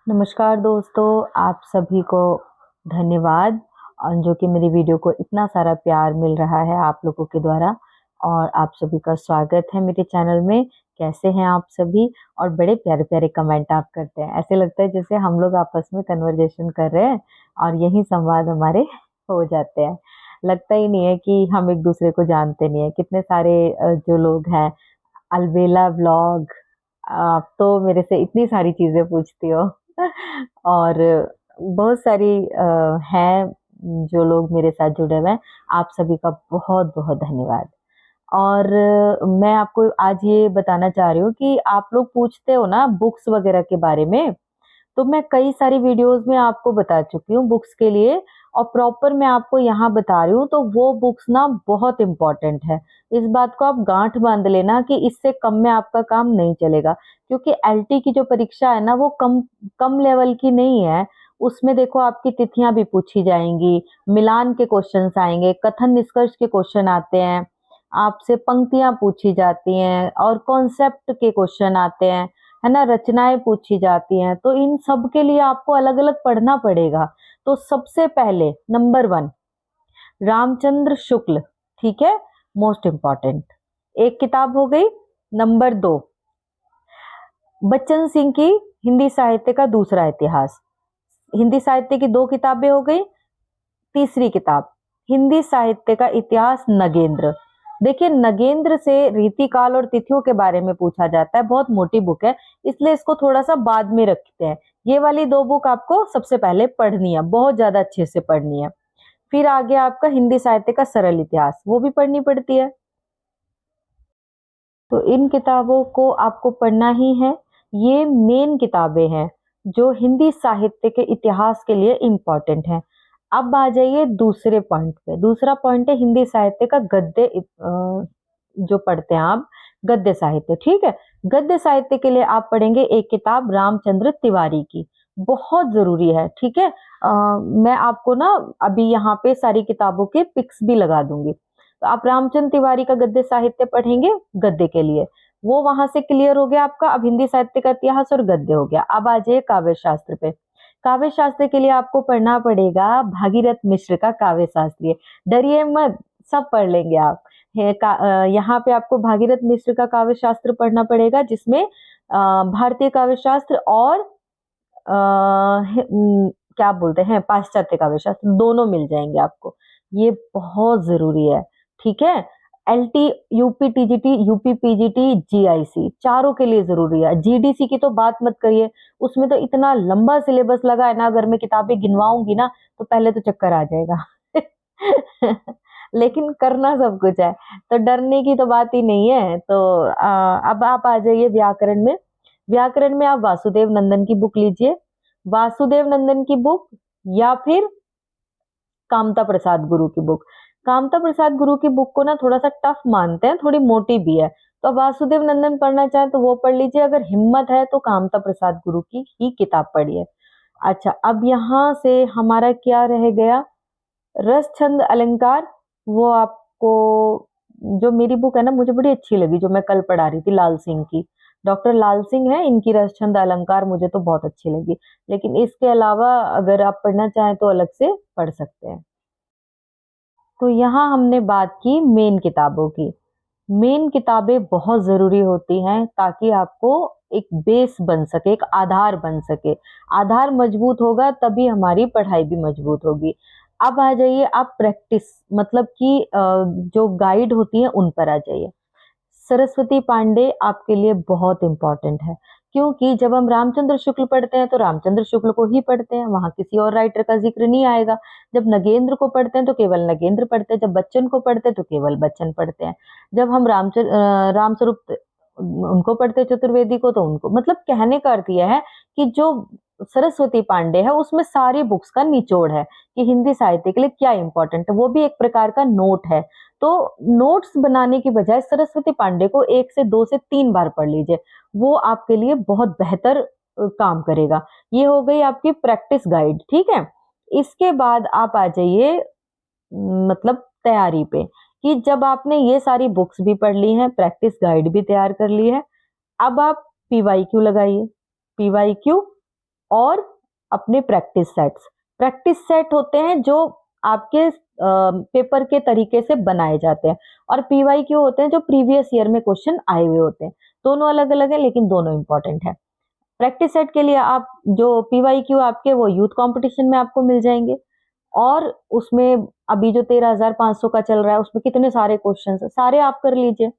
नमस्कार दोस्तों, आप सभी को धन्यवाद और जो कि मेरी वीडियो को इतना सारा प्यार मिल रहा है आप लोगों के द्वारा और आप सभी का स्वागत है मेरे चैनल में। कैसे हैं आप सभी? और बड़े प्यारे-प्यारे कमेंट आप करते हैं। ऐसे लगता है जैसे हम लोग आपस में कन्वर्सेशन कर रहे हैं और यही संवाद हमारे हो जाते हैं। लगता ही नहीं है कि हम एक-दूसरे को जानते नहीं हैं। कितने सारे जो लोग हैं, अलबेला व्लॉग, आप तो मेरे से इतनी सारी चीज़ें पूछती हो और बहुत सारी हैं जो लोग मेरे साथ जुड़े हुए हैं। आप सभी का बहुत-बहुत धन्यवाद। और मैं आपको आज ये बताना चाह रही हूँ कि आप लोग पूछते हो ना बुक्स वगैरह के बारे में, तो मैं कई सारी वीडियोज़ में आपको बता चुकी हूँ बुक्स के लिए और प्रॉपर मैं आपको यहाँ बता रही हूँ, तो वो बुक्स ना बहुत इम्पोर्टेंट है। इस बात को आप गाँठ बाँध लेना कि इससे कम में आपका काम नहीं चलेगा, क्योंकि एलटी की जो परीक्षा है ना वो कम कम लेवल की नहीं है। उसमें देखो आपकी तिथियाँ भी पूछी जाएँगी, मिलान के क्वेश्चन्स आएँगे, कथन निष्कर्ष के क्वेश्चन आते हैं, आपसे पंक्तियाँ पूछी जाती हैं और कॉन्सेप्ट के क्वेश्चन आते हैं। है ना? रचनाएँ पूछी जाती हैं, तो इन सब के लिए आपको अलग-अलग पढ़ना पड़ेगा। तो सबसे पहले नंबर 1 रामचंद्र शुक्ल, ठीक है? मोस्ट इम्पोर्टेंट एक किताब हो गई। नंबर 2 बच्चन सिंह की हिंदी साहित्य का दूसरा इतिहास। हिंदी साहित्य की 2 किताबें हो गई। तीसरी किताब हिंदी साहित्य का इतिहास नगेंद्र। देखिए नगेंद्र से रीतिकाल और तिथियों के बारे में पूछा जाता है। बहुत मोटी बुक है, इसलिए इसको थोड़ा सा बाद में रखते हैं। ये वाली 2 बुक आपको सबसे पहले पढ़नी है, बहुत ज्यादा अच्छे से पढ़नी है। फिर आगे आपका हिंदी साहित्य का सरल इतिहास, वो भी पढ़नी पड़ती है। तो इन किताबों को आपको पढ़ना ही है। ये मेन किताबें हैं जो हिंदी साहित्य के इतिहास के लिए इम्पोर्टेंट हैं। अब आ जाइए दूसरे पॉइंट पे। दूसरा पॉइंट है हिंदी साहित्य का जो पढ़ते हैं आप गद्य साहित्य, ठीक है? गद्य साहित्य के लिए आप पढ़ेंगे एक किताब रामचंद्र तिवारी की, बहुत जरूरी है, ठीक है? मैं आपको ना अभी यहाँ पे सारी किताबों के पिक्स भी लगा दूंगी। तो आप रामचंद्र तिवारी का गद्य साहित्य पढ़ेंगे गद्य के लिए, वो वहां से क्लियर हो गया आपका। अब हिंदी साहित्य का इतिहास और गद्य हो गया। अब आ जाइए काव्य शास्त्र पे। काव्य शास्त्र के लिए आपको पढ़ना पड़ेगा भागीरथ मिश्र का काव्य शास्त्रीय। डरिए मत, सब पढ़ लेंगे आप। यहाँ पे आपको भागीरथ मिश्र का काव्य शास्त्र पढ़ना पड़ेगा, जिसमें भारतीय काव्य शास्त्र और क्या बोलते हैं पाश्चात्य काव्य शास्त्र दोनों मिल जाएंगे आपको। ये बहुत जरूरी है, ठीक है? LT, UP TGT, UP PGT, GIC चारों के लिए जरूरी है। जीडीसी की तो बात मत करिए, उसमें तो इतना लंबा सिलेबस लगा है ना, अगर मैं किताबें गिनवाऊंगी ना तो पहले तो चक्कर आ जाएगा। लेकिन करना सब कुछ है, तो डरने की तो बात ही नहीं है। तो अब आप आ जाइए व्याकरण में। व्याकरण में आप वासुदेव नंदन की बुक लीजिए। वासुदेव नंदन की बुक या फिर कामता प्रसाद गुरु की बुक। कामता प्रसाद गुरु की बुक को ना थोड़ा सा टफ मानते हैं, थोड़ी मोटी भी है, तो अब वासुदेव नंदन पढ़ना चाहे तो वो पढ़ लीजिए। अगर हिम्मत है तो कामता प्रसाद गुरु की ही किताब पढ़िए। अच्छा, अब यहाँ से हमारा क्या रह गया? रस छंद अलंकार। वो आपको, जो मेरी बुक है ना मुझे बड़ी अच्छी लगी, जो मैं कल पढ़ा रही थी, लाल सिंह की, डॉक्टर लाल सिंह है, इनकी रस छंद अलंकार मुझे तो बहुत अच्छी लगी। लेकिन इसके अलावा अगर आप पढ़ना चाहें तो अलग से पढ़ सकते हैं। तो यहाँ हमने बात की मेन किताबों की। मेन किताबें बहुत जरूरी होती हैं ताकि आपको एक बेस बन सके, एक आधार बन सके। आधार मजबूत होगा तभी हमारी पढ़ाई भी मजबूत होगी। अब आ जाइए आप प्रैक्टिस, मतलब कि जो गाइड होती है उन पर आ जाइए। सरस्वती पांडे आपके लिए बहुत इंपॉर्टेंट है, क्योंकि जब हम रामचंद्र शुक्ल पढ़ते हैं तो रामचंद्र शुक्ल को ही पढ़ते हैं, वहां किसी और राइटर का जिक्र नहीं आएगा। जब नगेंद्र को पढ़ते हैं तो केवल नगेंद्र पढ़ते हैं, जब बच्चन को पढ़ते हैं तो केवल बच्चन पढ़ते हैं, जब हम रामस्वरूप उनको पढ़ते हैं चतुर्वेदी को तो उनको। मतलब कहने का अर्थ यह है कि जो सरस्वती पांडे है उसमें सारी बुक्स का निचोड़ है कि हिंदी साहित्य के लिए क्या इंपॉर्टेंट है, वो भी एक प्रकार का नोट है। तो नोट्स बनाने की बजाय सरस्वती पांडे को 1 से 2 से 3 बार पढ़ लीजिए, वो आपके लिए बहुत बेहतर काम करेगा। ये हो गई आपकी प्रैक्टिस गाइड, ठीक है? इसके बाद आप आ जाइए मतलब तैयारी पे, कि जब आपने ये सारी बुक्स भी पढ़ ली हैं, प्रैक्टिस गाइड भी तैयार कर ली है, अब आप पीवाईक्यू लगाइए। पीवाईक्यू और अपने प्रैक्टिस सेट्स। प्रैक्टिस सेट होते हैं जो आपके पेपर के तरीके से बनाए जाते हैं, और पीवाईक्यू होते हैं जो प्रीवियस ईयर में क्वेश्चन आए हुए होते हैं। दोनों अलग अलग है लेकिन दोनों इंपॉर्टेंट है। प्रैक्टिस सेट के लिए आप जो पीवाईक्यू आपके वो यूथ कंपटीशन में आपको मिल जाएंगे, और उसमें अभी जो 13,500 का चल रहा है उसमें कितने सारे क्वेश्चन है, सारे आप कर लीजिए।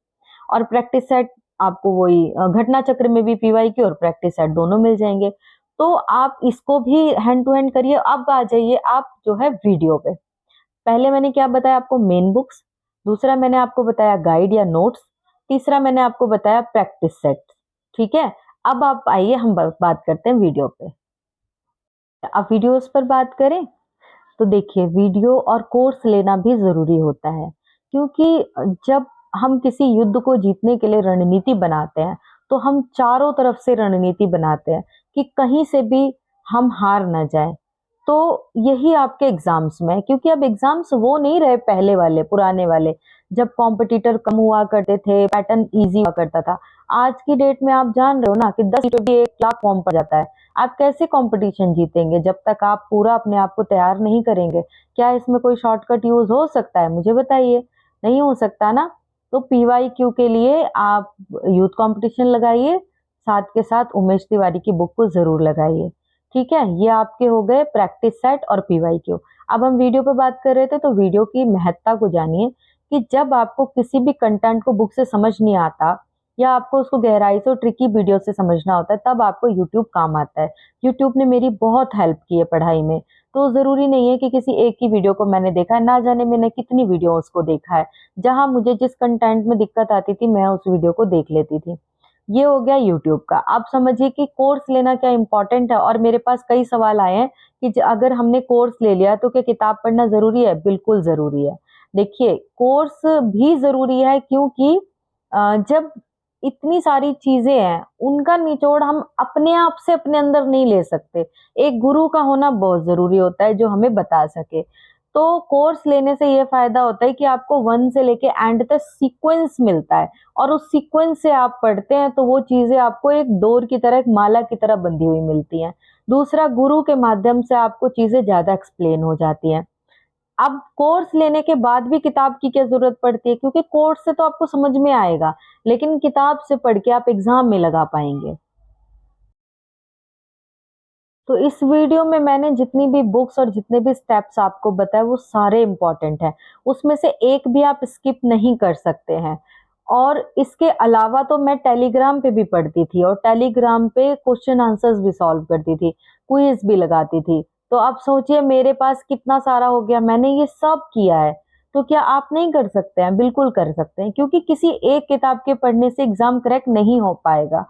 और प्रैक्टिस सेट आपको वही घटना चक्र में भी पीवाईक्यू और प्रैक्टिस सेट दोनों मिल जाएंगे। तो आप इसको भी हैंड टू हैंड करिए। अब आ जाइए आप जो है वीडियो पे। पहले मैंने क्या बताया आपको, मेन बुक्स। दूसरा मैंने आपको बताया गाइड या नोट्स। तीसरा मैंने आपको बताया प्रैक्टिस सेट। ठीक है, अब आप आइए हम बात करते हैं वीडियो पे। अब वीडियोस पर बात करें तो देखिए, वीडियो और कोर्स लेना भी जरूरी होता है, क्योंकि जब हम किसी युद्ध को जीतने के लिए रणनीति बनाते हैं तो हम चारों तरफ से रणनीति बनाते हैं कि कहीं से भी हम हार ना जाए। तो यही आपके एग्जाम्स में है, क्योंकि अब एग्जाम्स वो नहीं रहे पहले वाले पुराने वाले, जब कॉम्पिटिटर कम हुआ करते थे, पैटर्न इजी हुआ करता था। आज की डेट में आप जान रहे हो ना कि 10 सीटों की 1 लाख फॉर्म पड़ जाता है। आप कैसे कंपटीशन जीतेंगे जब तक आप पूरा अपने आप को तैयार नहीं करेंगे? क्या इसमें कोई शॉर्टकट यूज हो सकता है? मुझे बताइए, नहीं हो सकता ना। तो पीवाईक्यू के लिए आप यूथ कंपटीशन लगाइए, साथ के साथ उमेश तिवारी की बुक को जरूर लगाइए। ठीक है, ये आपके हो गए प्रैक्टिस सेट और पीवाईक्यू। अब हम वीडियो पे बात कर रहे थे, तो वीडियो की महत्ता को जानिए कि जब आपको किसी भी कंटेंट को बुक से समझ नहीं आता, या आपको उसको गहराई से और ट्रिकी वीडियो से समझना होता है, तब आपको यूट्यूब काम आता है। यूट्यूब ने मेरी बहुत हेल्प की है पढ़ाई में। तो जरूरी नहीं है कि किसी एक ही वीडियो को मैंने देखा है, ना जाने मैंने कितनी वीडियोस को देखा है। जहां मुझे जिस कंटेंट में दिक्कत आती थी मैं उस वीडियो को देख लेती थी। ये हो गया यूट्यूब का। आप समझिए कि कोर्स लेना क्या इंपॉर्टेंट है। और मेरे पास कई सवाल आए हैं कि अगर हमने कोर्स ले लिया तो क्या किताब पढ़ना जरूरी है? बिल्कुल जरूरी है। देखिए, कोर्स भी जरूरी है, क्योंकि जब इतनी सारी चीजें हैं उनका निचोड़ हम अपने आप से अपने अंदर नहीं ले सकते। एक गुरु का होना बहुत जरूरी होता है जो हमें बता सके। तो कोर्स लेने से ये फायदा होता है कि आपको 1 से लेके एंड तक सीक्वेंस मिलता है, और उस सीक्वेंस से आप पढ़ते हैं तो वो चीजें आपको एक डोर की तरह, एक माला की तरह बंधी हुई मिलती हैं। दूसरा, गुरु के माध्यम से आपको चीजें ज्यादा एक्सप्लेन हो जाती हैं। अब कोर्स लेने के बाद भी किताब की क्या जरूरत पड़ती है? क्योंकि कोर्स से तो आपको समझ में आएगा, लेकिन किताब से पढ़ के आप एग्जाम में लगा पाएंगे। तो इस वीडियो में मैंने जितनी भी बुक्स और जितने भी स्टेप्स आपको बताए वो सारे इंपॉर्टेंट हैं। उसमें से एक भी आप स्किप नहीं कर सकते हैं। और इसके अलावा तो मैं टेलीग्राम पे भी पढ़ती थी, और टेलीग्राम पे क्वेश्चन आंसर्स भी सॉल्व करती थी, क्विज भी लगाती थी। तो आप सोचिए मेरे पास कितना सारा हो गया, मैंने ये सब किया है। तो क्या आप नहीं कर सकते हैं? बिल्कुल कर सकते हैं, क्योंकि किसी एक किताब के पढ़ने से एग्जाम क्रैक नहीं हो पाएगा।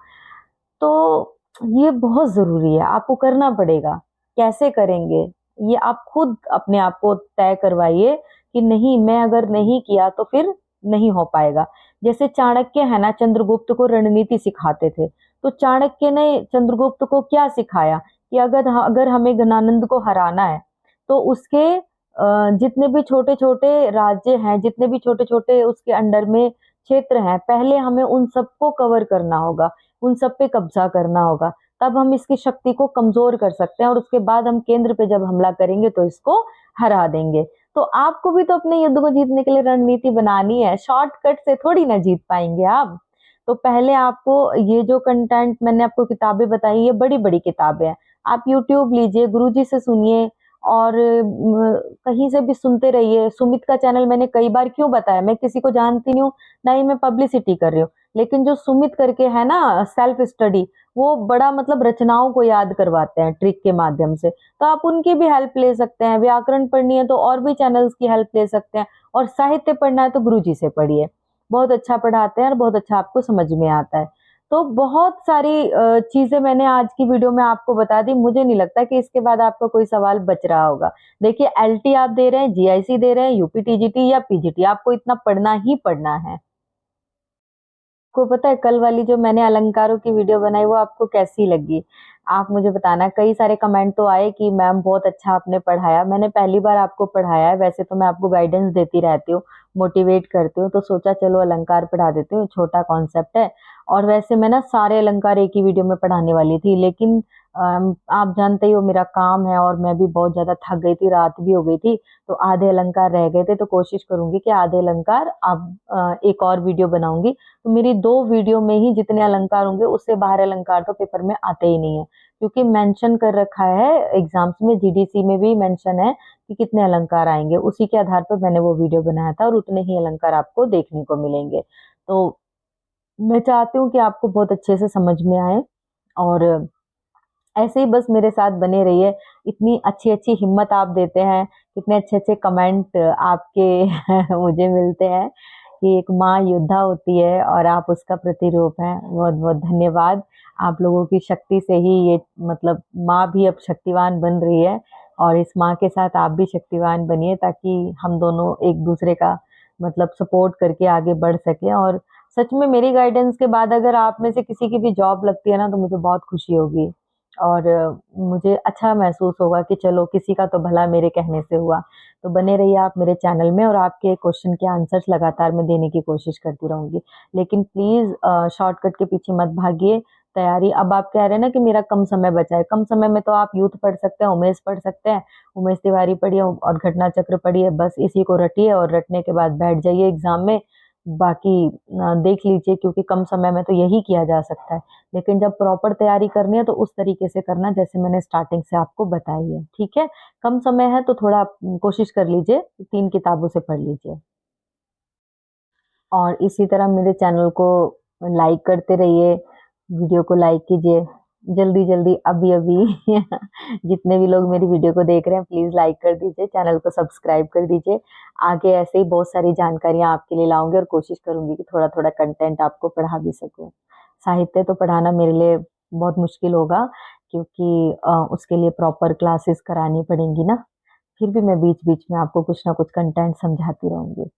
तो ये बहुत ज़रूरी है, आपको करना पड़ेगा। कैसे करेंगे? ये आप खुद अपने आप को तय करवाइए कि नहीं, मैं अगर नहीं किया तो फिर नहीं हो पाएगा। जैसे चाणक्य है ना, चंद्रगुप्त को रणनीति सिखाते थे। तो चाणक्य ने चंद्रगुप्त को क्या सिखाया कि अगर अगर हमें घनानंद को हराना है तो उसके जितने भी छोटे-छोटे राज्य हैं, जितने भी छोटे-छोटे उसके अंडर में क्षेत्र हैं, पहले हमें उन सबको कवर करना होगा, उन सब पे कब्जा करना होगा। तब हम इसकी शक्ति को कमजोर कर सकते हैं, और उसके बाद हम केंद्र पे जब हमला करेंगे तो इसको हरा देंगे। तो आपको भी तो अपने युद्ध को जीतने के लिए रणनीति बनानी है, शॉर्टकट से थोड़ी ना जीत पाएंगे आप। तो पहले आपको ये जो कंटेंट मैंने आपको किताबें बताई, ये बड़ी बड़ी किताबें हैं। आप यूट्यूब लीजिए, गुरुजी से सुनिए, और कहीं से भी सुनते रहिए। सुमित का चैनल मैंने कई बार क्यों बताया, मैं किसी को जानती नहीं हूँ, ना ही मैं पब्लिसिटी कर रही हूँ, लेकिन जो सुमित करके है ना सेल्फ स्टडी, वो बड़ा मतलब रचनाओं को याद करवाते हैं ट्रिक के माध्यम से। तो आप उनकी भी हेल्प ले सकते हैं। व्याकरण पढ़नी है तो और भी चैनल्स की हेल्प ले सकते हैं, और साहित्य पढ़ना है तो गुरुजी से पढ़िए, बहुत अच्छा पढ़ाते हैं और बहुत अच्छा आपको समझ में आता है। तो बहुत सारी चीजें मैंने आज की वीडियो में आपको बता दी। मुझे नहीं लगता कि इसके बाद आपका कोई सवाल बच रहा होगा। देखिए, एलटी आप दे रहे हैं, जीआईसी दे रहे हैं, यूपी टीजीटी या पीजीटी, आपको इतना पढ़ना ही पढ़ना है। को पता है, कल वाली जो मैंने अलंकारों की वीडियो बनाई वो आपको कैसी लगी? आप मुझे बताना। कई सारे कमेंट तो आए कि मैम बहुत अच्छा आपने पढ़ाया। मैंने पहली बार आपको पढ़ाया है, वैसे तो मैं आपको गाइडेंस देती रहती हूँ, मोटिवेट करती हूँ, तो सोचा चलो अलंकार पढ़ा देती हूँ, छोटा कॉन्सेप्ट है। और वैसे मैं ना सारे अलंकार एक ही वीडियो में पढ़ाने वाली थी, लेकिन आप जानते ही हो मेरा काम है और मैं भी बहुत ज़्यादा थक गई थी, रात भी हो गई थी, तो आधे अलंकार रह गए थे, तो कोशिश करूँगी कि आधे अलंकार अब एक और वीडियो बनाऊँगी। तो मेरी 2 वीडियो में ही जितने अलंकार होंगे उससे बाहर अलंकार तो पेपर में आते ही नहीं है, क्योंकि मेंशन कर रखा है एग्ज़ाम्स में, जीडीसी में भी मेंशन है कि कितने अलंकार आएँगे, उसी के आधार पर मैंने वो वीडियो बनाया था और उतने ही अलंकार आपको देखने को मिलेंगे। तो मैं चाहती हूँ कि आपको बहुत अच्छे से समझ में आए और ऐसे ही बस मेरे साथ बने रहिए। इतनी अच्छी-अच्छी हिम्मत आप देते हैं, इतने अच्छे-अच्छे कमेंट आपके मुझे मिलते हैं कि एक माँ योद्धा होती है और आप उसका प्रतिरूप हैं। बहुत-बहुत धन्यवाद। आप लोगों की शक्ति से ही ये मतलब माँ भी अब शक्तिवान बन रही है और इस माँ के साथ आप भी शक्तिवान बनिए ताकि हम दोनों एक-दूसरे का मतलब सपोर्ट करके आगे बढ़ सकें और सच में मेरी गाइडेंस के बाद अगर आप में से किसी की भी जॉब लगती है ना, तो मुझे बहुत खुशी होगी। और मुझे अच्छा महसूस होगा कि चलो किसी का तो भला मेरे कहने से हुआ। तो बने रहिए आप मेरे चैनल में और आपके क्वेश्चन के आंसर्स लगातार मैं देने की कोशिश करती रहूँगी। लेकिन प्लीज़ शॉर्टकट के पीछे मत भागिए। तैयारी अब आप कह रहे हैं ना कि मेरा कम समय बचा है, कम समय में तो आप यूथ पढ़ सकते हैं, उमेश पढ़ सकते हैं, उमेश तिवारी पढ़िए और घटना चक्र पढ़िए, बस इसी को रटिए और रटने के बाद बैठ जाइए एग्ज़ाम में। बाकी देख लीजिए क्योंकि कम समय में तो यही किया जा सकता है। लेकिन जब प्रॉपर तैयारी करनी है तो उस तरीके से करना जैसे मैंने स्टार्टिंग से आपको बताई है, ठीक है? कम समय है तो थोड़ा कोशिश कर लीजिए, 3 किताबों से पढ़ लीजिए। और इसी तरह मेरे चैनल को लाइक करते रहिए, वीडियो को लाइक कीजिए। जल्दी-जल्दी अभी-अभी जितने भी लोग मेरी वीडियो को देख रहे हैं प्लीज़ लाइक कर दीजिए, चैनल को सब्सक्राइब कर दीजिए। आगे ऐसे ही बहुत सारी जानकारियाँ आपके लिए लाऊँगी और कोशिश करूँगी कि थोड़ा-थोड़ा कंटेंट आपको पढ़ा भी सकूँ। साहित्य तो पढ़ाना मेरे लिए बहुत मुश्किल होगा क्योंकि उसके लिए प्रॉपर क्लासेस करानी पड़ेंगी ना। फिर भी मैं बीच-बीच में आपको कुछ ना कुछ कंटेंट समझाती रहूँगी।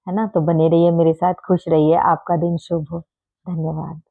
है ना? तो बने रहिए मेरे साथ, खुश रहिए, आपका दिन शुभ हो। धन्यवाद।